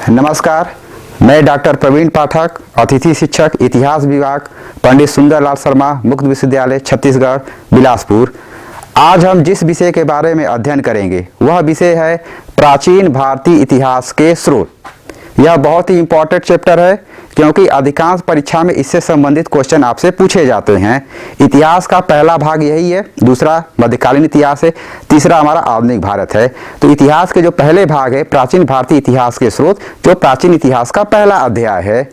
नमस्कार, मैं डॉक्टर प्रवीण पाठक, अतिथि शिक्षक इतिहास विभाग, पंडित सुंदरलाल शर्मा, मुक्त विश्वविद्यालय छत्तीसगढ़ बिलासपुर। आज हम जिस विषय के बारे में अध्ययन करेंगे वह विषय है प्राचीन भारतीय इतिहास के स्रोत। यह बहुत ही इम्पोर्टेंट चैप्टर है क्योंकि अधिकांश परीक्षा में इससे संबंधित क्वेश्चन आपसे पूछे जाते हैं। इतिहास का पहला भाग यही है, दूसरा मध्यकालीन इतिहास है, तीसरा हमारा आधुनिक भारत है। तो इतिहास के जो पहले भाग है प्राचीन भारतीय इतिहास के स्रोत, जो प्राचीन इतिहास का पहला अध्याय है।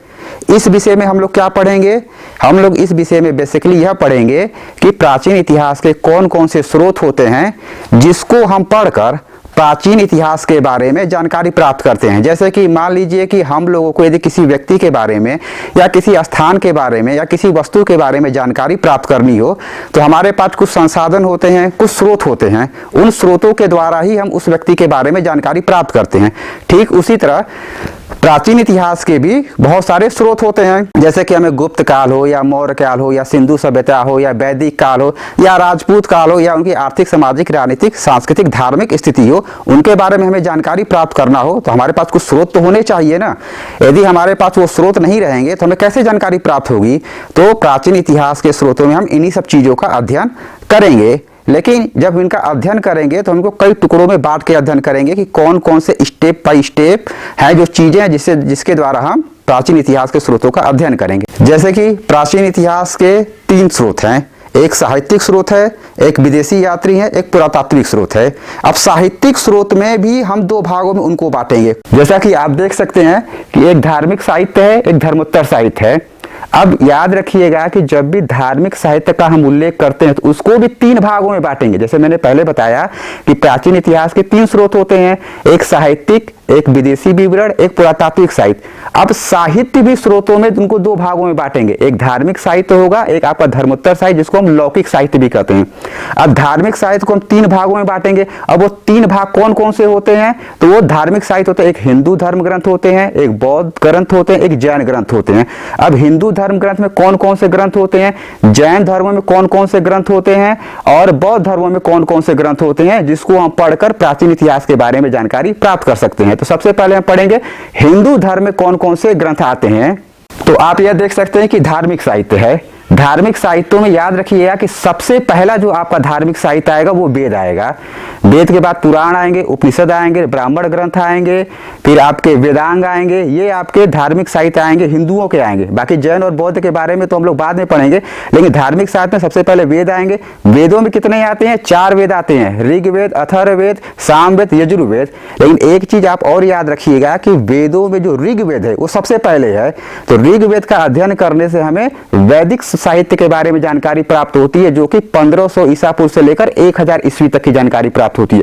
इस विषय में हम लोग क्या पढ़ेंगे? हम लोग इस विषय में बेसिकली यह पढ़ेंगे कि प्राचीन इतिहास के कौन कौन से स्रोत होते हैं जिसको हम पढ़कर प्राचीन इतिहास के बारे में जानकारी प्राप्त करते हैं। जैसे कि मान लीजिए कि हम लोगों को यदि किसी व्यक्ति के बारे में या किसी स्थान के बारे में या किसी वस्तु के बारे में जानकारी प्राप्त करनी हो तो हमारे पास कुछ संसाधन होते हैं, कुछ स्रोत होते हैं। उन स्रोतों के द्वारा ही हम उस व्यक्ति के बारे में जानकारी प्राप्त करते हैं। ठीक उसी तरह प्राचीन इतिहास के भी बहुत सारे स्रोत होते हैं। जैसे कि हमें गुप्त काल हो या मौर्य काल हो या सिंधु सभ्यता हो या वैदिक काल हो या राजपूत काल हो या उनकी आर्थिक, सामाजिक, राजनीतिक, सांस्कृतिक, धार्मिक स्थिति हो, उनके बारे में हमें जानकारी प्राप्त करना हो तो हमारे पास कुछ स्रोत तो होने चाहिए ना। यदि हमारे पास वो स्रोत नहीं रहेंगे तो हमें कैसे जानकारी प्राप्त होगी? तो प्राचीन इतिहास के स्रोतों में हम इन्हीं सब चीजों का अध्ययन करेंगे। लेकिन जब इनका अध्ययन करेंगे तो हमको कई टुकड़ों में बांट के अध्ययन करेंगे कि कौन कौन से स्टेप बाय स्टेप है जो चीजें हैं जिसके द्वारा हम प्राचीन इतिहास के स्रोतों का अध्ययन करेंगे। जैसे कि प्राचीन इतिहास के 3 स्रोत हैं, एक साहित्यिक स्रोत है, एक विदेशी यात्री है, एक पुरातात्विक स्रोत है। अब साहित्यिक स्रोत में भी हम 2 भागों में उनको बांटेंगे। जैसा कि आप देख सकते हैं कि एक धार्मिक साहित्य है, एक धर्मोत्तर साहित्य है। अब याद रखिएगा कि जब भी धार्मिक साहित्य का हम उल्लेख करते हैं तो उसको भी 3 भागों में बांटेंगे। जैसे मैंने पहले बताया कि प्राचीन इतिहास के 3 स्रोत होते हैं, एक साहित्यिक, एक विदेशी विवरण, एक पुरातात्विक साहित्य। अब साहित्य भी स्रोतों में उनको 2 भागों में बांटेंगे, एक धार्मिक साहित्य होगा, एक आपका धर्मोत्तर साहित्य जिसको हम लौकिक साहित्य भी कहते हैं। अब धार्मिक साहित्य को हम 3 भागों में बांटेंगे। अब वो 3 भाग कौन कौन से होते हैं? तो वो धार्मिक साहित्य होते हैं, एक हिंदू धर्म ग्रंथ होते हैं, एक बौद्ध ग्रंथ होते हैं, एक जैन ग्रंथ होते हैं। अब हिंदू धर्म ग्रंथ में कौन कौन से ग्रंथ होते हैं, जैन धर्म में कौन कौन से ग्रंथ होते हैं और बौद्ध धर्म में कौन कौन से ग्रंथ होते हैं जिसको हम पढ़कर प्राचीन इतिहास के बारे में जानकारी प्राप्त कर सकते हैं। तो सबसे पहले हम पढ़ेंगे हिंदू धर्म में कौन कौन से ग्रंथ आते हैं। तो आप यह देख सकते हैं कि धार्मिक साहित्य है। धार्मिक साहित्यों में याद रखिएगा कि सबसे पहला जो आपका धार्मिक साहित्य आएगा वो वेद आएगा। वेद के बाद पुराण आएंगे, उपनिषद आएंगे, ब्राह्मण ग्रंथ आएंगे, फिर आपके वेदांग आएंगे। ये आपके धार्मिक साहित्य आएंगे, हिंदुओं के आएंगे। बाकी जैन और बौद्ध के बारे में तो हम लोग बाद में पढ़ेंगे, लेकिन धार्मिक साहित्य में सबसे पहले वेद आएंगे। वेदों में कितने आते हैं? 4 वेद आते हैं, ऋग्वेद, अथर्ववेद, सामवेद, यजुर्वेद। लेकिन एक चीज आप और याद रखिएगा कि वेदों में जो ऋग्वेद है वो सबसे पहले है। तो ऋग्वेद का अध्ययन करने से हमें वैदिक साहित्य के बारे में जानकारी प्राप्त होती है जो कि 1500 ईसा पूर्व से लेकर 1000 ईस्वी तक की जानकारी प्राप्त होती है।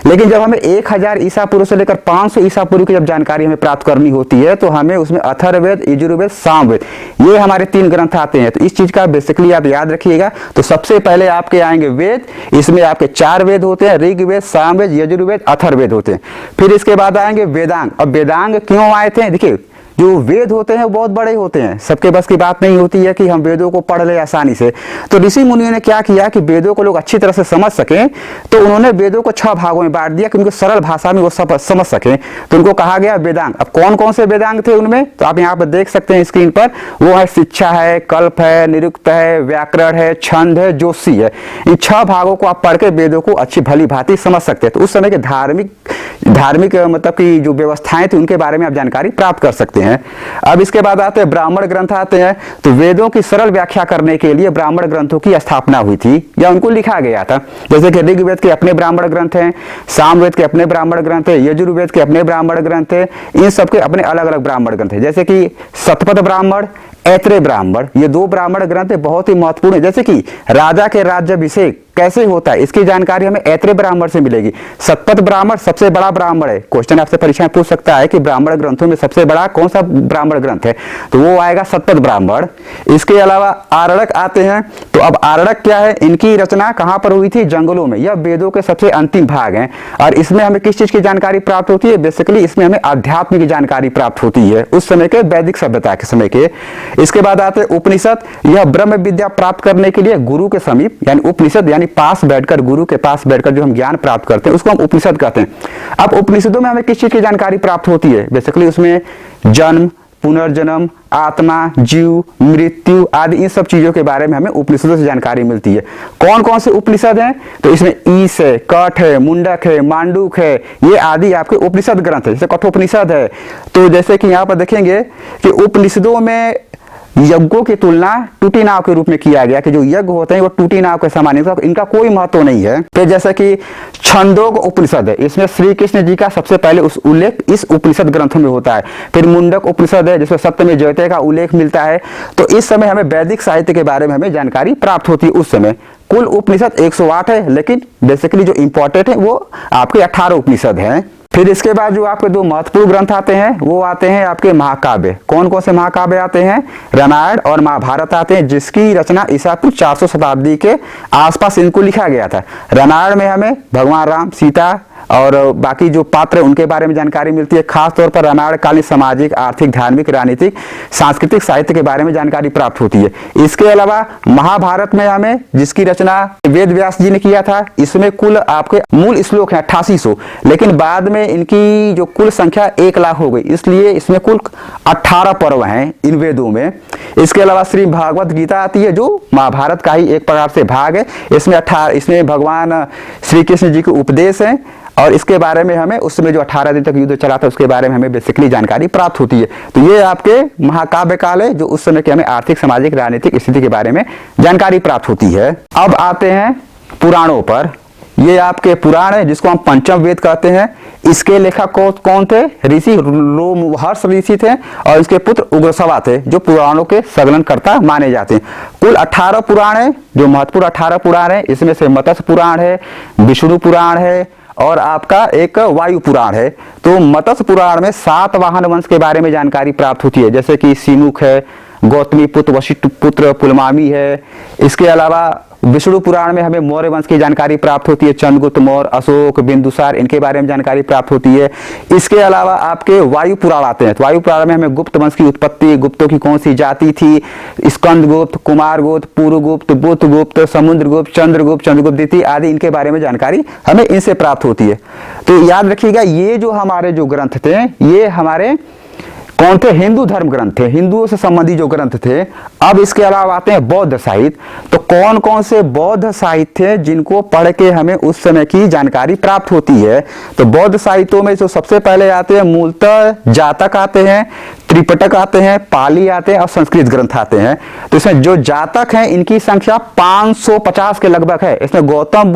लेकिन जब हमें 1000 ईसा पूर्व से लेकर 500 ईसा पूर्व की जब जानकारी हमें प्राप्त करनी होती है तो हमें उसमें अथर्ववेद, यजुर्वेद, सामवेद, ये हमारे 3 ग्रंथ आते हैं। तो इस चीज का बेसिकली आप याद रखिएगा। तो सबसे पहले आपके आएंगे वेद, इसमें आपके 4 वेद होते हैं, ऋग्वेद, सामवेद, यजुर्वेद, अथर्ववेद होते हैं। फिर इसके बाद आएंगे वेदांग। अब वेदांग क्यों आए थे? देखिए, जो वेद होते हैं वो बहुत बड़े होते हैं, सबके बस की बात नहीं होती है कि हम वेदों को पढ़ ले आसानी से। तो ऋषि मुनियों ने क्या किया कि वेदों को लोग अच्छी तरह से समझ सकें तो उन्होंने वेदों को 6 भागों में बांट दिया कि उनको सरल भाषा में वो सब समझ सकें। तो उनको कहा गया वेदांग। अब कौन कौन से वेदांग थे उनमें? तो आप यहाँ पर देख सकते हैं स्क्रीन पर, वो है शिक्षा है, कल्प है, निरुक्त है, व्याकरण है, छंद है, ज्योतिषी है। इन 6 भागों को आप पढ़ के वेदों को अच्छी भली भांति समझ सकते हैं। तो उस समय के धार्मिक मतलब की जो व्यवस्थाएं थी उनके बारे में आप जानकारी प्राप्त कर सकते हैं। अब इसके बाद आते हैं ब्राह्मण ग्रंथ आते हैं। तो वेदों की सरल व्याख्या करने के लिए ब्राह्मण ग्रंथों की स्थापना हुई थी या उनको लिखा गया था। जैसे कि ऋग्वेद के अपने ब्राह्मण ग्रंथ हैं, सामवेद के अपने ब्राह्मण ग्रंथ है, यजुर्वेद के अपने ब्राह्मण ग्रंथ है, इन सबके अपने अलग अलग ब्राह्मण ग्रंथ है। जैसे कि शतपथ ब्राह्मण, ऐत्रेय ब्राह्मण, ये 2 ब्राह्मण ग्रंथ बहुत ही महत्वपूर्ण है। जैसे कि राजा के राज्याभिषेक कैसे होता है इसकी जानकारी हमें ऐत्रेय ब्राह्मण से मिलेगी। शतपथ ब्राह्मण सबसे बड़ा ब्राह्मण है। क्वेश्चन आपसे परीक्षा में पूछ सकता है कि ब्राह्मण ग्रंथों में सबसे बड़ा कौन सा ब्राह्मण ग्रंथ है, तो वो आएगा शतपथ ब्राह्मण। इसके अलावा आरण्यक आते हैं। तो अब आरण्यक क्या है? इनकी रचना कहां पर हुई थी? जंगलों में। यह वेदों के सबसे अंतिम भाग है और इसमें हमें किस चीज की जानकारी प्राप्त होती है? बेसिकली इसमें हमें अध्यात्म की जानकारी प्राप्त होती है, उस समय के वैदिक सभ्यता के समय के। इसके बाद आते हैं उपनिषद। यह ब्रह्म विद्या प्राप्त करने के लिए गुरु के समीप यानी उपनिषद यानी यानी पास बैठकर, गुरु के पास बैठकर जो हम ज्ञान प्राप्त करते हैं उसको हम उपनिषद कहते हैं। अब उपनिषदों में हमें किस चीज की जानकारी प्राप्त होती है? बेसिकली उसमें जन्म, पुनर्जन्म, आत्मा, जीव, मृत्यु आदि इन सब चीजों के बारे में हमें उपनिषदों से जानकारी मिलती है। कौन कौन से उपनिषद हैं? तो इसमें ईश है, कठ है, मुंडक है, मांडूक है, ये आदि आपके उपनिषद ग्रंथ है। जैसे कठोपनिषद है, तो जैसे कि यहाँ पर देखेंगे कि उपनिषदों में यज्ञों की तुलना टूटी नाव के रूप में किया गया कि जो यज्ञ होते हैं वो टूटी नाव के समान, इनका कोई महत्व नहीं है। फिर जैसे कि छंदोग उपनिषद है, इसमें श्री कृष्ण जी का सबसे पहले उस उल्लेख इस उपनिषद ग्रंथों में होता है। फिर मुंडक उपनिषद है जिसमें सप्तमी जयते का उल्लेख मिलता है। तो इस समय हमें वैदिक साहित्य के बारे में हमें जानकारी प्राप्त होती है। उस समय कुल उपनिषद 108 है, लेकिन बेसिकली जो इंपॉर्टेंट है वो आपके 18 उपनिषद हैं। फिर इसके बाद जो आपके दो महत्वपूर्ण ग्रंथ आते हैं वो आते हैं आपके महाकाव्य। कौन कौन से महाकाव्य आते हैं? रामायण और महाभारत आते हैं, जिसकी रचना ईसा पूर्व 400 शताब्दी के आसपास इनको लिखा गया था। रामायण में हमें भगवान राम, सीता और बाकी जो पात्र उनके बारे में जानकारी मिलती है। खास तौर पर रामायण कालीन सामाजिक, आर्थिक, धार्मिक, राजनीतिक, सांस्कृतिक साहित्य के बारे में जानकारी प्राप्त होती है। इसके अलावा महाभारत में हमें, जिसकी रचना वेद व्यास जी ने किया था, इसमें कुल आपके मूल श्लोक हैं 8800, लेकिन बाद में इनकी जो कुल संख्या 1 लाख हो गई, इसलिए इसमें कुल 18 पर्व हैं इन वेदों में। इसके अलावा श्री भागवत गीता आती है जो महाभारत का ही एक प्रकार से भाग है। इसमें भगवान श्री कृष्ण जी के उपदेश हैं और इसके बारे में हमें उस समय जो 18 दिन तक युद्ध चला था उसके बारे में हमें बेसिकली जानकारी प्राप्त होती है। तो ये आपके महाकाव्य काल है जो उस समय के हमें आर्थिक, सामाजिक, राजनीतिक स्थिति के बारे में जानकारी प्राप्त होती है। अब आते हैं पुराणों पर। ये आपके पुराण है जिसको हम पंचम वेद कहते हैं। इसके लेखक कौन थे? ऋषि रोमहर्ष ऋषि थे और इसके पुत्र उग्रश्रवा थे जो पुराणों के संकलनकर्ता माने जाते हैं। कुल 18 पुराण है, जो महत्वपूर्ण 18 पुराण है। इसमें से मत्स्य पुराण है, विष्णु पुराण है और आपका एक वायु पुराण है। तो मत्स्य पुराण में सातवाहन वंश के बारे में जानकारी प्राप्त होती है, जैसे कि सीमुख है, गौतमी पुत्र वशिष्ठ पुत्र पुलमावी है। इसके अलावा विष्णु पुराण में हमें मौर्य वंश की जानकारी प्राप्त होती है, चंद्रगुप्त मौर्य, अशोक, बिंदुसार, इनके बारे में जानकारी प्राप्त होती है। इसके अलावा आपके वायु पुराण आते हैं। तो वायु पुराण में हमें गुप्त वंश की उत्पत्ति, गुप्तों की कौन सी जाति थी, स्कंदगुप्त, कुमारगुप्त, पुरुगुप्त, बुद्धगुप्त, समुद्रगुप्त, चंद्रगुप्त द्वितीय आदि इनके बारे में जानकारी हमें इनसे प्राप्त होती है। तो याद रखिएगा ये जो हमारे जो ग्रंथ थे ये हमारे कौन थे? हिंदू धर्म ग्रंथ थे, हिंदुओं से संबंधित जो ग्रंथ थे। अब इसके अलावा आते हैं बौद्ध साहित्य। तो कौन कौन से बौद्ध साहित्य थे जिनको पढ़ के हमें उस समय की जानकारी प्राप्त होती है? तो बौद्ध साहित्यों में जो सबसे पहले आते हैं मूलतः जातक आते हैं, त्रिपिटक आते हैं, पाली आते हैं और संस्कृत ग्रंथ आते हैं। तो इसमें जो जातक हैं इनकी संख्या 550 के लगभग है। इसमें गौतम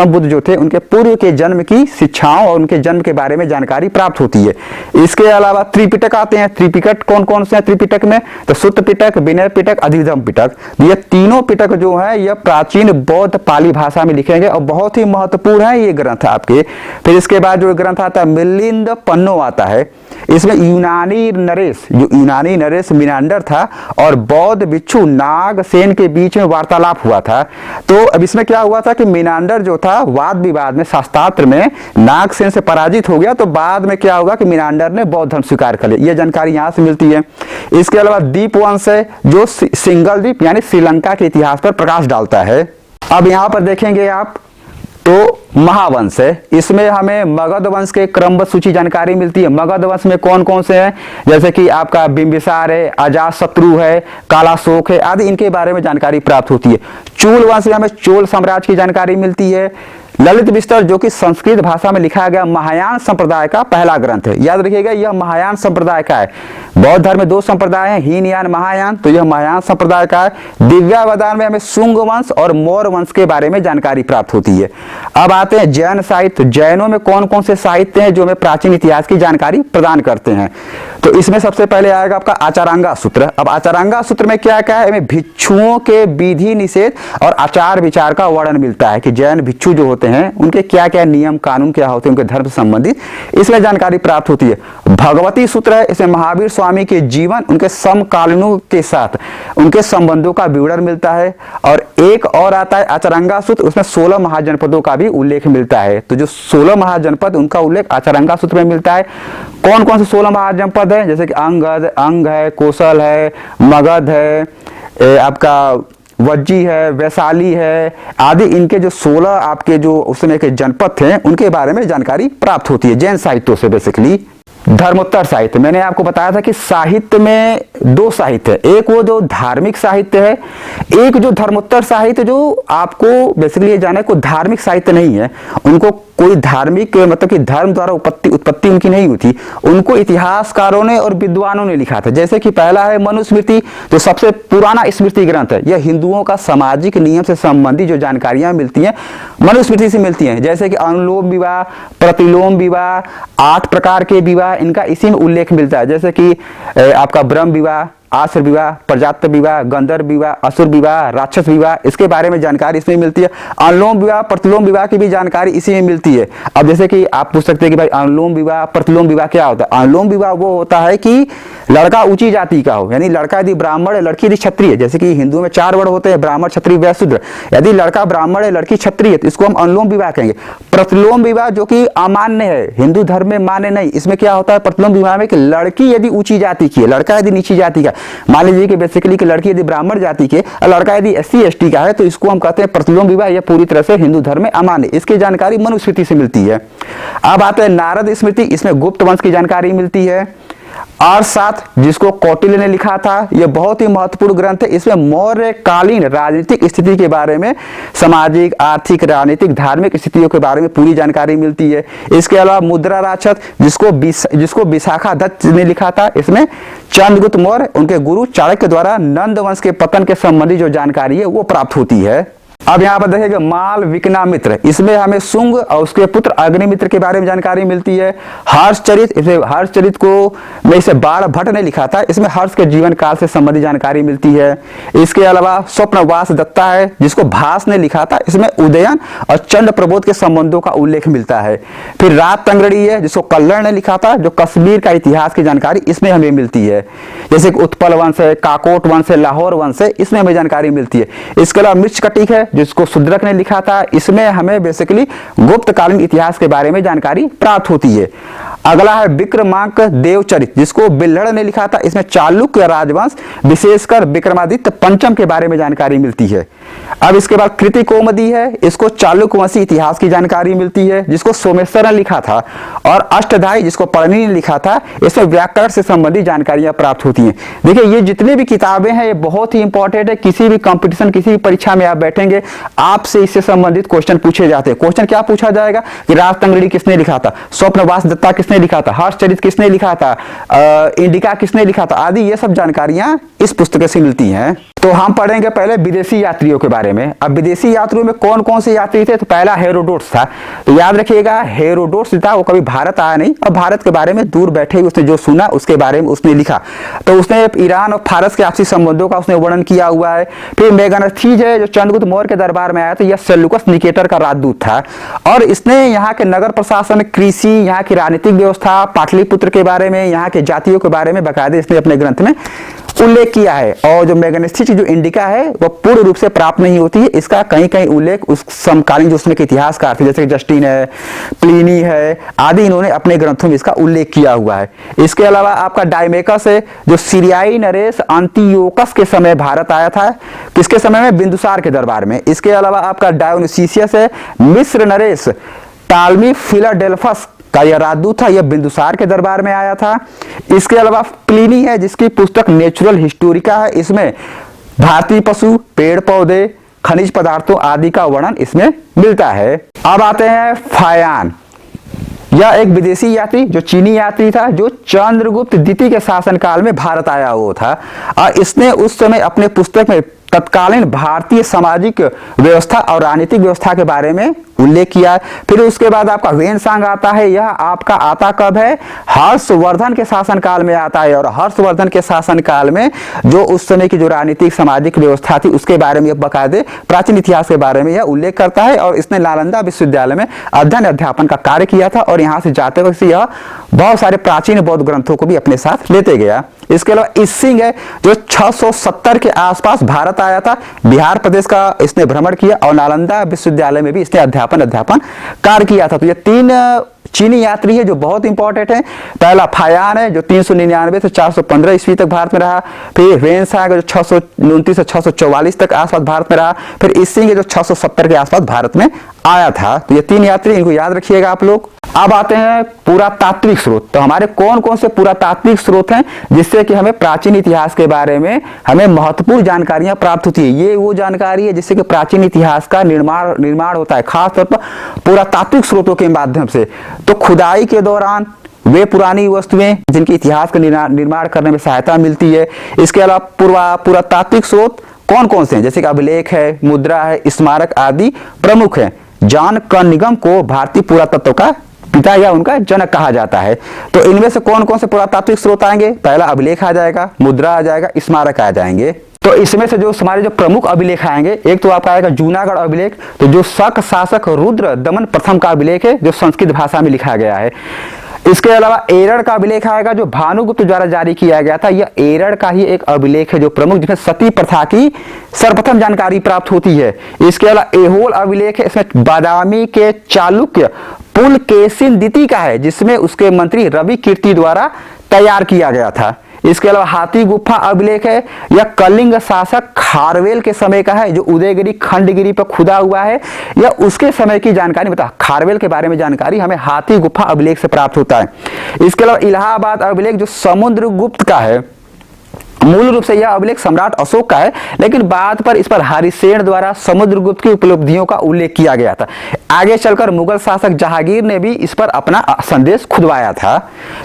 बुद्ध जो थे उनके पूर्व के जन्म की शिक्षाओं और उनके जन्म के बारे में जानकारी प्राप्त होती है। इसके अलावा त्रिपिटक आते हैं। त्रिपिटक कौन कौन से हैं त्रिपिटक में? तो सुत्त पिटक, विनय पिटक, अधिगम पिटक। ये तीनों पिटक जो है यह प्राचीन बौद्ध पाली भाषा में लिखे गए और बहुत ही महत्वपूर्ण है ये ग्रंथ आपके। फिर इसके बाद जो ग्रंथ आता है मिलिंद पन्नो आता है। इसमें यूनानी नरेश मिनांडर था और बौद्ध भिक्षु नागसेन के बीच में वार्तालाप हुआ था। तो अब इसमें क्या हुआ था कि मिनांडर जो था वाद विवाद में शास्त्रार्थ में नागसेन से पराजित हो गया। तो बाद में क्या होगा कि मिनांडर ने बौद्ध धर्म स्वीकार कर लिया। यह जानकारी यहाँ से मिलती है। इसके अलावा दीपवंश है जो सिंगल द्वीप यानी श्रीलंका के इतिहास पर प्रकाश डालता है। अब यहाँ पर देखेंगे आप तो महावंश है। इसमें हमें मगध वंश के क्रमबद्ध सूची जानकारी मिलती है। मगध वंश में कौन कौन से हैं? जैसे कि आपका बिंबिसार है, अजातशत्रु है, कालाशोक है आदि इनके बारे में जानकारी प्राप्त होती है। चूल वंश में हमें चोल साम्राज्य की जानकारी मिलती है। ललित विस्तर जो कि संस्कृत भाषा में लिखा गया महायान संप्रदाय का पहला ग्रंथ है। याद रखिएगा यह महायान संप्रदाय का है। बौद्ध धर्म में 2 संप्रदाय हैं, हीनयान, महायान। तो यह महायान संप्रदाय का है। दिव्यावदान में हमें शुंग वंश और मौर्य वंश के बारे में जानकारी प्राप्त होती है। अब आते हैं जैन साहित्य। जैनों में कौन कौन से साहित्य हैं जो हमें प्राचीन इतिहास की जानकारी प्रदान करते हैं? तो इसमें सबसे पहले आएगा आपका आचारांगा सूत्र। अब आचारांगा सूत्र में क्या क्या है? हमें भिक्षुओं के विधि निषेध और आचार विचार का वर्णन मिलता है कि जैन भिक्षु जो होते हैं उनके क्या क्या नियम कानून क्या होते हैं, उनके धर्म से संबंधित इसमें जानकारी प्राप्त होती है। भगवती सूत्र है। इसमें महावीर स्वामी के जीवन, उनके समकालीनों के साथ उनके संबंधों का विवरण मिलता है। और एक और आता है आचारांगा सूत्र, उसमें 16 महाजनपदों का भी उल्लेख मिलता है। तो जो 16 महाजनपद उनका उल्लेख आचारांगा सूत्र में मिलता है। कौन कौन से 16 महाजनपद है? जैसे कि अंग है, कौशल है, मगध है, आपका वज्जी है, वैशाली है आदि, इनके जो 16 आपके जो उस समय के जनपद थे उनके बारे में जानकारी प्राप्त होती है जैन साहित्यों से। बेसिकली धर्मोत्तर साहित्य, मैंने आपको बताया था कि साहित्य में दो साहित्य है, एक वो जो धार्मिक साहित्य है, एक जो धर्मोत्तर साहित्य जो आपको बेसिकली ये जाना है कोई धार्मिक साहित्य नहीं है, उनको कोई धार्मिक मतलब कि धर्म द्वारा उत्पत्ति उनकी नहीं हुई थी, उनको इतिहासकारों ने और विद्वानों ने लिखा था। जैसे कि पहला है मनुस्मृति, जो सबसे पुराना स्मृति ग्रंथ है, यह हिंदुओं का सामाजिक नियम से संबंधित जो जानकारियां मिलती हैं मनुस्मृति से मिलती हैं। जैसे कि अनुलोम विवाह, प्रतिलोम विवाह, 8 प्रकार के विवाह, इनका इसी में उल्लेख मिलता है। जैसे कि आपका ब्रह्म विवाह, आसुर विवाह, प्रजात विवाह, गंधर्व विवाह, असुर विवाह, राक्षस विवाह, इसके बारे में जानकारी इसमें मिलती है। अनुलोम विवाह, प्रतिलोम विवाह की भी जानकारी इसी में मिलती है। अब जैसे कि आप पूछ सकते हैं कि भाई अनुलोम विवाह, प्रतिलोम विवाह क्या होता है? अनुलोम विवाह वो होता है कि लड़का ऊंची जाति का हो, यानी लड़का यदि ब्राह्मण है, लड़की यदि क्षत्रिय, जैसे कि हिंदू में 4 वर्ण होते हैं, ब्राह्मण, क्षत्रिय, वैश्य, शूद्र, यदि लड़का ब्राह्मण है, लड़की क्षत्रिय, तो इसको हम अनुलोम विवाह कहेंगे। प्रतिलोम विवाह जो कि अमान्य है, हिंदू धर्म में मान्य नहीं, इसमें क्या होता है प्रतिलोम विवाह में कि लड़की यदि ऊंची जाति की है, लड़का यदि नीची जाति का, मान लीजिए कि बेसिकली कि लड़की यदि ब्राह्मण जाति के और लड़का यदि SC ST का है, तो इसको हम कहते हैं प्रतिलोम विवाह। यह पूरी तरह से हिंदू धर्म में अमान्य, इसकी जानकारी मनुस्मृति से मिलती है। अब आते हैं नारद स्मृति, इसमें गुप्त वंश की जानकारी मिलती है। और 7 जिसको कौटिल्य ने लिखा था, यह बहुत ही महत्वपूर्ण ग्रंथ है। इसमें मौर्य कालीन राजनीतिक स्थिति के बारे में, सामाजिक, आर्थिक, राजनीतिक, धार्मिक स्थितियों के बारे में पूरी जानकारी मिलती है। इसके अलावा मुद्रा राक्षस जिसको विशाखा दत्त ने लिखा था, इसमें चंद्रगुप्त मौर्य उनके गुरु चाणक्य द्वारा नंद वंश के पतन के संबंधी जो जानकारी है वो प्राप्त होती है। अब यहाँ पर देखिएगा माल विकनामित्र, इसमें हमें शुंग और उसके पुत्र अग्निमित्र के बारे में जानकारी मिलती है। हर्षचरित, इसे हर्षचरित को में इसे बाण भट्ट ने लिखा था, इसमें हर्ष के जीवन काल से संबंधित जानकारी मिलती है। इसके अलावा स्वप्नवास दत्ता है जिसको भास ने लिखा था, इसमें उदयन और चंद्र प्रबोध के संबंधों का उल्लेख मिलता है। फिर रात तंगड़ी है जिसको कल्लर ने लिखा था, जो कश्मीर का इतिहास की जानकारी इसमें हमें मिलती है। जैसे उत्पल वंश है, काकोट वंश है, लाहौर वंश है, इसमें हमें जानकारी मिलती है। इसके अलावा मृच्छकटिक है जिसको शूद्रक ने लिखा था, इसमें हमें बेसिकली गुप्तकालीन इतिहास के बारे में जानकारी प्राप्त होती है। अगला है विक्रमांक देवचरित जिसको बिल्हड़ ने लिखा था, इसमें चालुक्य राजवंश विशेषकर विक्रमादित्य पंचम के बारे में जानकारी मिलती है। अब इसके बाद कृति कौमुदी है, इसको चालुक्य वंशी इतिहास की जानकारी मिलती है जिसको सोमेश्वर ने लिखा था। और अष्टधाई जिसको पढ़नी ने लिखा था, इसमें व्याकरण से संबंधित जानकारियां प्राप्त होती हैं। देखिए ये जितनी भी किताबें हैं ये बहुत ही इंपॉर्टेंट है, किसी भी कंपटीशन, किसी भी परीक्षा में आप बैठेंगे आपसे इससे संबंधित क्वेश्चन पूछे जाते हैं। क्वेश्चन क्या पूछा जाएगा कि रात तंगड़ी किसने लिखा था, स्वप्नवास दत्ता किसने लिखा था, हर्षचरित किसने लिखा था, इंडिका किसने लिखा था आदि, ये सब जानकारियां इस पुस्तक से मिलती हैं। तो हम पढ़ेंगे पहले विदेशी यात्रियों के बारे में। अब विदेशी यात्रियों में कौन कौन से यात्री थे, तो पहला हेरोडोटस था। तो याद रखिएगा हेरोडोटस था, वो कभी भारत आया नहीं और भारत के बारे में दूर बैठे उसने जो सुना उसके बारे में उसने लिखा। तो उसने ईरान और फारस के आपसी संबंधों का उसने वर्णन किया हुआ है। फिर मेगास्थनीज है जो चंद्रगुप्त मौर्य के दरबार में आया था, यह सेल्यूकस निकेटर का राजदूत था और इसने यहाँ के नगर प्रशासन, कृषि, यहाँ की राजनीतिक व्यवस्था, पाटलिपुत्र के बारे में, यहाँ के जातियों के बारे में बाकायदे इसने अपने ग्रंथ में उल्लेख किया है। और जो मेगास्थनीज जो इंडिका है वह पूर्ण रूप से प्राप्त नहीं होती है, इसका कहीं कहीं उल्लेख उस समकालीन जो उसमें के इतिहासकार थे जैसे जस्टिन है, प्लिनी है आदि, इन्होंने अपने ग्रंथों में इसका उल्लेख किया हुआ है। इसके अलावा आपका डायमेकस है जो सीरियाई नरेश अंतियोकस के समय भारत आया था, किसके समय में, बिंदुसार के दरबार में। इसके अलावा आपका डायोनिसियस है मिस्र नरेश टालमी फिलाडेल्फस का यह राजदूत था, यह बिंदुसार के दरबार में आया था। इसके अलावा प्लिनी है जिसकी पुस्तक नेचुरल हिस्टोरिका है, इसमें भारतीय पशु, पेड़ पौधे, खनिज पदार्थों आदि का वर्णन इसमें मिलता है। अब आते हैं फायान, यह एक विदेशी यात्री जो चीनी यात्री था जो चंद्रगुप्त द्वितीय के शासनकाल में भारत आया हुआ था और इसने उस समय अपने पुस्तक में तत्कालीन भारतीय सामाजिक व्यवस्था और राजनीतिक व्यवस्था के बारे में उल्लेख किया है। फिर उसके बाद आपका वेनसांग आता है, यह आपका आता कब है, हर्षवर्धन के शासनकाल में आता है और हर्षवर्धन के शासनकाल में जो उस समय की जो राजनीतिक सामाजिक व्यवस्था थी उसके बारे में बाकायदे प्राचीन इतिहास के बारे में यह उल्लेख करता है और इसने नालंदा विश्वविद्यालय में अध्ययन अध्यापन का कार्य किया था और यहाँ से जाते वक्त यह बहुत सारे प्राचीन बौद्ध ग्रंथों को भी अपने साथ लेते गया। इसके अलावा इसिंग है जो 670 के आसपास भारत आया था, बिहार प्रदेश का इसने भ्रमण किया और नालंदा विश्वविद्यालय में भी इसने अध्यापन कार्य किया था। तो ये 3 चीनी यात्री है जो बहुत इंपॉर्टेंट है। पहला फायान है जो 399 से 415 ईस्वी तक भारत में रहा। फिर वेनसांग जो 629 से 644 तक आसपास भारत में रहा। फिर इसिंग जो 670 के आसपास भारत में आया था। तो ये 3 यात्री, इनको याद रखिएगा आप लोग। अब आते हैं पुरातात्विक स्रोत। तो हमारे कौन कौन से पुरातात्विक स्रोत हैं जिससे कि हमें प्राचीन इतिहास के बारे में हमें महत्वपूर्ण जानकारियां प्राप्त होती है। ये वो जानकारी है जिससे कि प्राचीन इतिहास का निर्माण होता है, खासतौर पर पुरातात्विक स्रोतों के माध्यम से। तो खुदाई के दौरान वे पुरानी वस्तुएं जिनके इतिहास का निर्माण करने में सहायता मिलती है। इसके अलावा पुरातात्विक स्रोत कौन कौन से हैं, जैसे कि अभिलेख है, मुद्रा है, स्मारक आदि प्रमुख है। जॉन कनिंघम को भारतीय पुरातत्व का पिता या उनका जनक कहा जाता है। तो इनमें से कौन कौन से पुरातात्विक स्रोत आएंगे? पहला अभिलेख आ जाएगा, मुद्रा आ जाएगा, स्मारक आ जाएंगे। तो इसमें से जो हमारे जो प्रमुख अभिलेख आएंगे, एक तो आपका आएगा जूनागढ़ अभिलेख, तो जो शक शासक रुद्र दमन प्रथम का अभिलेख है जो संस्कृत भाषा में लिखा गया है। इसके अलावा एरड़ का अभिलेख आएगा जो भानुगुप्त द्वारा जारी किया गया था। यह एरड़ का ही एक अभिलेख है जो प्रमुख, जिसमें सती प्रथा की सर्वप्रथम जानकारी प्राप्त होती है। इसके अलावा एहोल अभिलेख है, इसमें बादामी के चालुक्य पुलकेशिन का है जिसमें उसके मंत्री रवि कीर्ति द्वारा तैयार किया गया था। इसके अलावा हाथी गुफा अभिलेख है, यह कलिंग शासक खारवेल के समय का है जो उदयगिरी खंडगिरी पर खुदा हुआ है। यह उसके समय की जानकारी बता, खारवेल के बारे में जानकारी हमें हाथी गुफा अभिलेख से प्राप्त होता है। इसके अलावा इलाहाबाद अभिलेख जो समुद्रगुप्त का है, मूल रूप से यह अभिलेख सम्राट अशोक का है, लेकिन बाद पर इस पर हरिसेन द्वारा समुद्रगुप्त की उपलब्धियों का उल्लेख किया गया था। आगे चलकर मुगल शासक जहांगीर ने भी इस पर अपना संदेश खुदवाया था।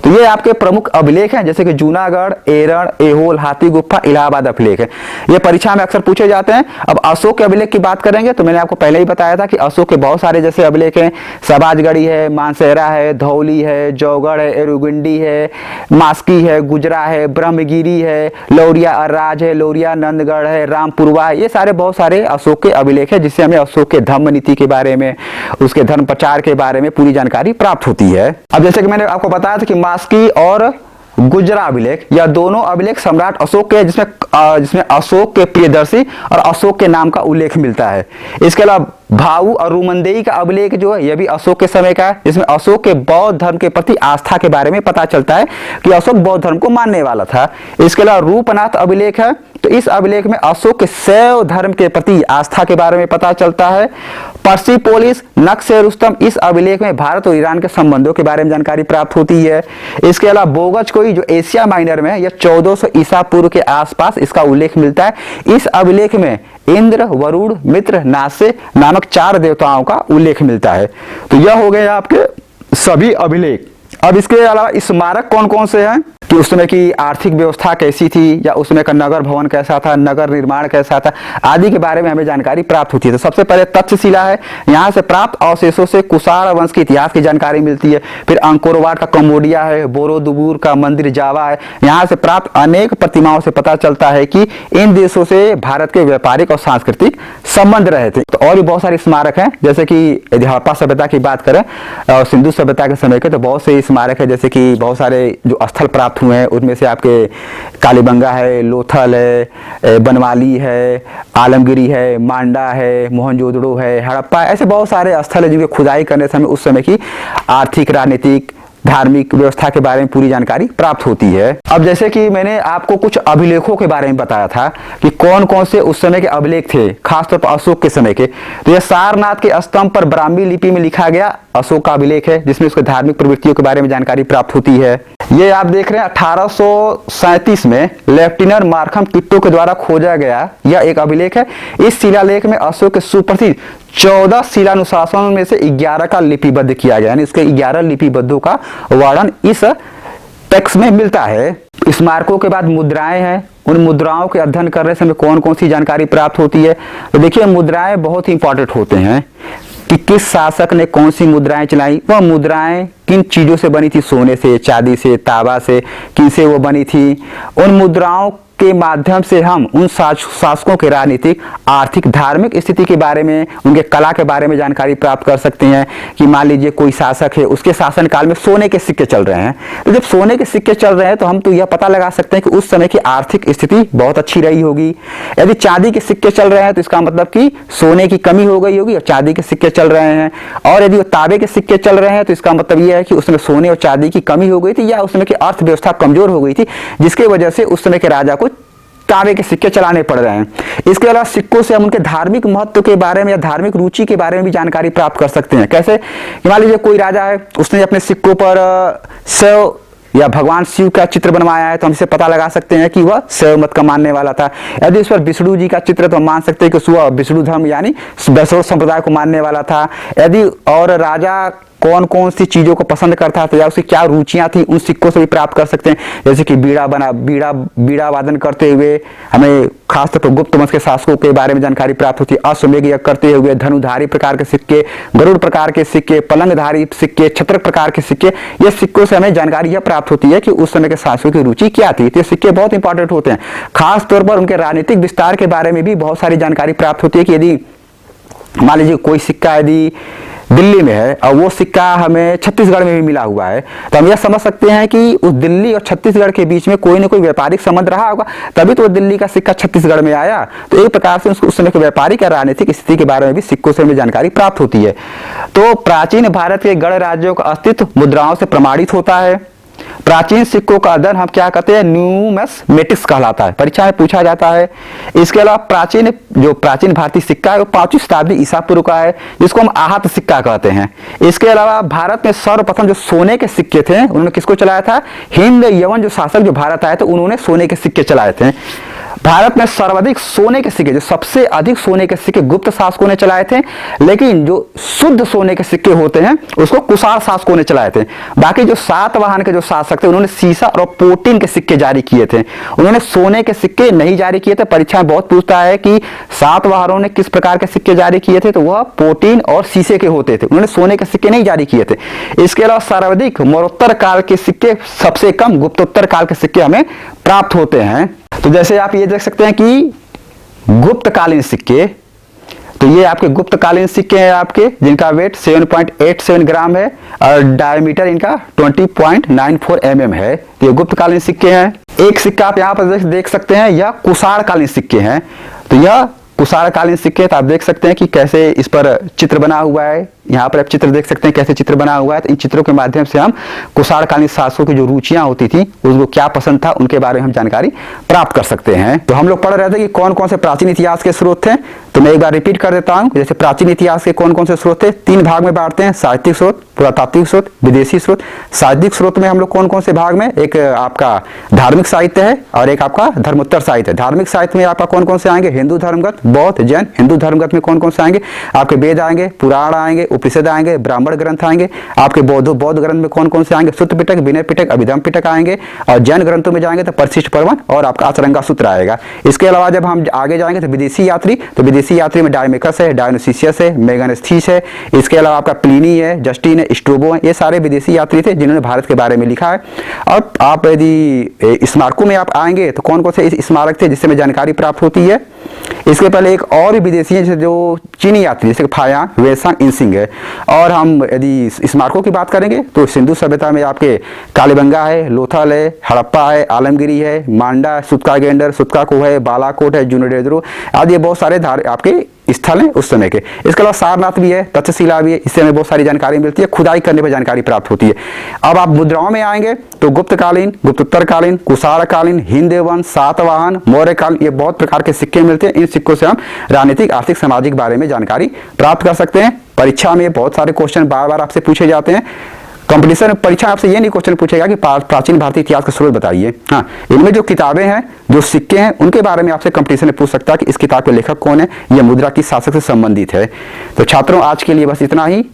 तो ये आपके प्रमुख अभिलेख हैं, जैसे कि जूनागढ़, एरड़, एहोल, हाथी गुफा, इलाहाबाद अभिलेख है। ये परीक्षा में अक्सर पूछे जाते हैं। अब अशोक के अभिलेख की बात करेंगे तो मैंने आपको पहले ही बताया था कि अशोक के बहुत सारे जैसे अभिलेख हैं, सबाजगढ़ी है, मानसेरा है, धौली है, जौगढ़ है, एरुगुंडी है, मास्की है, गुजरा है, ब्रह्मगिरी है, लौरिया अर्राज है, लौरिया नंदगढ़ है, रामपुरवा है। ये सारे बहुत सारे अशोक के अभिलेख है जिससे हमें अशोक के धम्म नीति के बारे में, उसके धर्म प्रचार के बारे में पूरी जानकारी प्राप्त होती है। अब जैसे कि मैंने आपको बताया था कि मास्की और गुजरा अभिलेख, यह दोनों अभिलेख सम्राट अशोक के, जिसमें अशोक के प्रियदर्शी और अशोक के नाम का उल्लेख मिलता है। इसके अलावा भाऊ और रूमंदेई का अभिलेख जो है यह भी अशोक के समय का है, जिसमें अशोक के बौद्ध धर्म के प्रति आस्था के बारे में पता चलता है कि अशोक बौद्ध धर्म को मानने वाला था। इसके अलावा रूपनाथ अभिलेख है, तो इस अभिलेख में अशोक के शैव धर्म के प्रति आस्था के बारे में पता चलता है। पर्सिपोलिस, नक्शे रुस्तम, इस अभिलेख में भारत और ईरान के संबंधों के बारे में जानकारी प्राप्त होती है। इसके अलावा बोगज कोई जो एशिया माइनर में है, यह 1400 ईसा पूर्व के आसपास इसका उल्लेख मिलता है। इस अभिलेख में इंद्र, वरुण, मित्र, नासे नामक 4 देवताओं का उल्लेख मिलता है। तो यह हो गए आपके सभी अभिलेख। अब इसके अलावा स्मारक कौन कौन से हैं कि उस समय की आर्थिक व्यवस्था कैसी थी, या उस समय का नगर भवन कैसा था, नगर निर्माण कैसा था, आदि के बारे में हमें जानकारी प्राप्त होती है। तो सबसे पहले तक्षशिला है, यहाँ से प्राप्त अवशेषों से कुषाण वंश के इतिहास की जानकारी मिलती है। फिर अंकोर वाट का कम्बोडिया है, बोरोदुबुर का मंदिर जावा है, यहाँ से प्राप्त अनेक प्रतिमाओं से पता चलता है कि इन देशों से भारत के व्यापारिक और सांस्कृतिक संबंध रहे थे। तो और भी बहुत सारे स्मारक हैं, जैसे कि हड़प्पा सभ्यता की बात करें और सिंधु सभ्यता के समय के, तो बहुत से स्मारक है, जैसे कि बहुत सारे जो स्थल प्राप्त हुए हैं उनमें से आपके कालीबंगा है, लोथल है, बनवाली है, आलमगिरी है, मांडा है, मोहनजोदड़ो है, हड़प्पा, ऐसे बहुत सारे स्थल है जिनकी खुदाई करने से हमें उस समय की आर्थिक, राजनीतिक, धार्मिक व्यवस्था के बारे में पूरी जानकारी प्राप्त होती है। अब जैसे कि मैंने आपको कुछ अभिलेखों के बारे में बताया था कि कौन कौन से उस समय के अभिलेख थे, खासतौर पर अशोक के समय के, तो यह सारनाथ के स्तंभ पर ब्राह्मी लिपि में लिखा गया अशोक का अभिलेख है, जिसमें उसके धार्मिक प्रवृत्तियों के बारे में जानकारी प्राप्त होती है। ये आप देख रहे हैं 1837 में लेफ्टिनेंट मार्कम टिट्टो के द्वारा खोजा गया यह एक अभिलेख है। इस शिलालेख में अशोक के सुप्रसिद्ध 14 शिलानुशासनों में से 11 का लिपिबद्ध किया गया, यानी इसके 11 लिपिबद्धों का वर्णन इस टेक्स्ट में मिलता है। स्मारकों के बाद मुद्राएं हैं, उन मुद्राओं के अध्ययन करने से हमें कौन कौन सी जानकारी प्राप्त होती है। तो देखिए, मुद्राएं बहुत इंपॉर्टेंट होते हैं कि किस शासक ने कौन सी मुद्राएं चलाई, वह मुद्राएं किन चीजों से बनी थी, सोने से, चांदी से, तांबा से, किन से वो बनी थी। उन मुद्राओं के माध्यम से हम उन शासकों के राजनीतिक, आर्थिक, धार्मिक स्थिति के बारे में, उनके कला के बारे में जानकारी प्राप्त कर सकते हैं। कि मान लीजिए कोई शासक है, उसके शासन काल में सोने के सिक्के चल रहे हैं, तो जब सोने के सिक्के चल रहे हैं तो हम तो यह पता लगा सकते हैं कि उस समय की आर्थिक स्थिति बहुत अच्छी रही होगी। यदि चांदी के सिक्के चल रहे हैं तो इसका मतलब कि सोने की कमी हो गई होगी और चांदी के सिक्के चल रहे हैं। और यदि वो तांबे के सिक्के चल रहे हैं तो इसका मतलब ये है कि उस समय सोने और चांदी की कमी हो गई थी या उस समय की अर्थव्यवस्था कमजोर हो गई थी, जिसकी वजह से उस समय के राजा को तांबे के सिक्के चलाने पड़ रहे हैं। इसके अलावा सिक्कों से हम उनके धार्मिक महत्व के बारे में या धार्मिक रुचि के बारे में भी जानकारी प्राप्त कर सकते हैं। कैसे? मान लीजिए कोई राजा है, उसने अपने सिक्कों पर शैव या भगवान शिव का चित्र बनवाया है, तो हम इसे पता लगा सकते हैं कि वह शैव मत का मानने वाला था। यदि उस पर विष्णु जी का चित्र, तो हम मान सकते हैं कि वह विष्णु धर्म यानी वैष्णव संप्रदाय को मानने वाला था। यदि और राजा कौन कौन सी चीजों को पसंद करता था या उसकी क्या रुचियां थी, उन सिक्कों से भी प्राप्त कर सकते हैं। जैसे कि बीड़ा वादन करते हुए हमें खासतौर पर गुप्त वंश के शासकों के बारे में जानकारी प्राप्त होती है। अश्वमेध यज्ञ करते हुए धनुधारी प्रकार के सिक्के, गरुड़ प्रकार के सिक्के, पलंगधारी सिक्के, छत्रक प्रकार के सिक्के, ये सिक्कों से हमें जानकारी यह प्राप्त होती है कि उस समय के शासकों की रुचि क्या थी। तो ये सिक्के बहुत इंपॉर्टेंट होते हैं। खासतौर पर उनके राजनीतिक विस्तार के बारे में भी बहुत सारी जानकारी प्राप्त होती है कि यदि मान लीजिए कोई सिक्का यदि दिल्ली में है और वो सिक्का हमें छत्तीसगढ़ में भी मिला हुआ है, तो हम यह समझ सकते हैं कि उस दिल्ली और छत्तीसगढ़ के बीच में कोई न कोई व्यापारिक संबंध रहा होगा, तभी तो दिल्ली का सिक्का छत्तीसगढ़ में आया। तो एक प्रकार से उस समय के व्यापारिक या राजनीतिक स्थिति के बारे में भी सिक्कों से हमें जानकारी प्राप्त होती है। तो प्राचीन भारत के गण राज्यों का अस्तित्व मुद्राओं से प्रमाणित होता है। प्राचीन सिक्कों का अध्ययन हम क्या कहते हैं? न्यूमिस्मेटिक्स कहलाता है, परीक्षा में पूछा जाता है। इसके अलावा प्राचीन भारतीय सिक्का है वो 5वीं शताब्दी ईसा पूर्व का है, जिसको हम आहत सिक्का कहते हैं। इसके अलावा भारत में सर्वप्रथम जो सोने के सिक्के थे, उन्होंने किसको चलाया था? हिंद यवन जो शासक जो भारत आए थे, उन्होंने सोने के सिक्के चलाए थे। भारत में सर्वाधिक सोने के सिक्के, जो सबसे अधिक सोने के सिक्के गुप्त शासकों ने चलाए थे, लेकिन जो शुद्ध सोने के सिक्के होते हैं उसको कुषाण शासकों ने चलाए थे। बाकी जो सातवाहन के जो शासक थे, उन्होंने सीसा और प्रोटीन के सिक्के जारी किए थे, उन्होंने सोने के सिक्के नहीं जारी किए थे। परीक्षा में बहुत पूछता है कि सातवाहनों ने किस प्रकार के सिक्के जारी किए थे, तो वह प्रोटीन और शीशे के होते थे, उन्होंने सोने के सिक्के नहीं जारी किए थे। इसके अलावा सर्वाधिक मरणोत्तर काल के सिक्के, सबसे कम गुप्तोत्तर काल के सिक्के हमें प्राप्त होते हैं। तो जैसे आप ये देख सकते हैं कि गुप्तकालीन सिक्के, तो ये आपके गुप्तकालीन सिक्के हैं आपके, जिनका वेट 7.87 ग्राम है और डायमीटर इनका 20.94 mm है। तो ये गुप्तकालीन सिक्के हैं। एक सिक्का आप यहाँ पर देख सकते हैं, यह कुषाणकालीन सिक्के हैं। तो यह कुषाणकालीन सिक्के, तो आप देख सकते हैं कि कैसे इस पर चित्र बना हुआ है। यहाँ पर आप चित्र देख सकते हैं कैसे चित्र बना हुआ है। तो इन चित्रों के माध्यम से हम कुषाणकालीन शासकों की जो रुचियां होती थी, उसको क्या पसंद था, उनके बारे में हम जानकारी प्राप्त कर सकते हैं। तो हम लोग पढ़ रहे थे कि कौन कौन से प्राचीन इतिहास के स्रोत थे। तो मैं एक बार रिपीट कर देता हूँ। जैसे प्राचीन इतिहास के कौन कौन से स्रोत थे, 3 भाग में बांटते हैं: साहित्यिक स्रोत, पुरातात्विक स्रोत, विदेशी स्रोत। साहित्यिक स्रोत में हम लोग कौन कौन से भाग में, एक आपका धार्मिक साहित्य है और एक आपका धर्मोत्तर साहित्य है। धार्मिक साहित्य में आपका कौन कौन से आएंगे? हिंदू धर्मगत, बौद्ध, जैन। हिंदू धर्मगत में कौन कौन से आएंगे? आपके वेद आएंगे, पुराण आएंगे, उपनिषद आएंगे, ब्राह्मण ग्रंथ आएंगे। आपके बौद्ध ग्रंथ में कौन कौन से आएंगे? सूत्र पिटक, विनय पिटक, अभिधम पिटक आएंगे। और जैन ग्रंथों में जाएंगे तो परिशिष्ट पर्वन और आपका आचरंगा सूत्र आएगा। इसके अलावा जब हम आगे जाएंगे तो विदेशी यात्री, तो विदेशी यात्री में डायमेकस है, डायोनिसियस है, मेगानेस्थीस है। इसके अलावा आपका प्लिनी है, जस्टिन है, स्ट्रोबो है। ये सारे विदेशी यात्री थे जिन्होंने भारत के बारे में लिखा है। और आप यदि स्मारकों में आप आएंगे तो कौन कौन से स्मारक थे जिससे हमें जानकारी प्राप्त होती है? इसके पहले एक और भी विदेशी है जो चीनी यात्री, जैसे फायांग, वेसांग, इंसिंग है। और हम यदि स्मारकों की बात करेंगे तो सिंधु सभ्यता में आपके कालीबंगा है, लोथल है, हड़प्पा है, आलमगिरी है, मांडा, सुतका गेंडर, सुतका कुह है, बालाकोट है, जुनेडेद्रो आदि बहुत सारे आपके स्थल हैं उस समय के। इसके अलावा सारनाथ भी है, तक्षशिला भी है। इससे हमें बहुत सारी जानकारी मिलती है, खुदाई करने पर जानकारी प्राप्त होती है। अब आप मुद्राओं में आएंगे तो गुप्तकालीन, गुप्तोत्तरकालीन, कुषाणकालीन, हिंद वंश, सातवाहन, मौर्यकालीन, ये बहुत प्रकार के सिक्के मिलते हैं। इन सिक्कों से हम राजनीतिक, आर्थिक, सामाजिक बारे में जानकारी प्राप्त कर सकते हैं। परीक्षा में बहुत सारे क्वेश्चन बार बार आपसे पूछे जाते हैं। कंपटीशन परीक्षा आपसे ये नहीं क्वेश्चन पूछेगा कि प्राचीन भारतीय इतिहास का स्रोत बताइए। हाँ, इनमें जो किताबें हैं, जो सिक्के हैं, उनके बारे में आपसे कंपटीशन में पूछ सकता है कि इस किताब के लेखक कौन है, यह मुद्रा किस शासक से संबंधित है। तो छात्रों, आज के लिए बस इतना ही।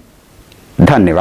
धन्यवाद।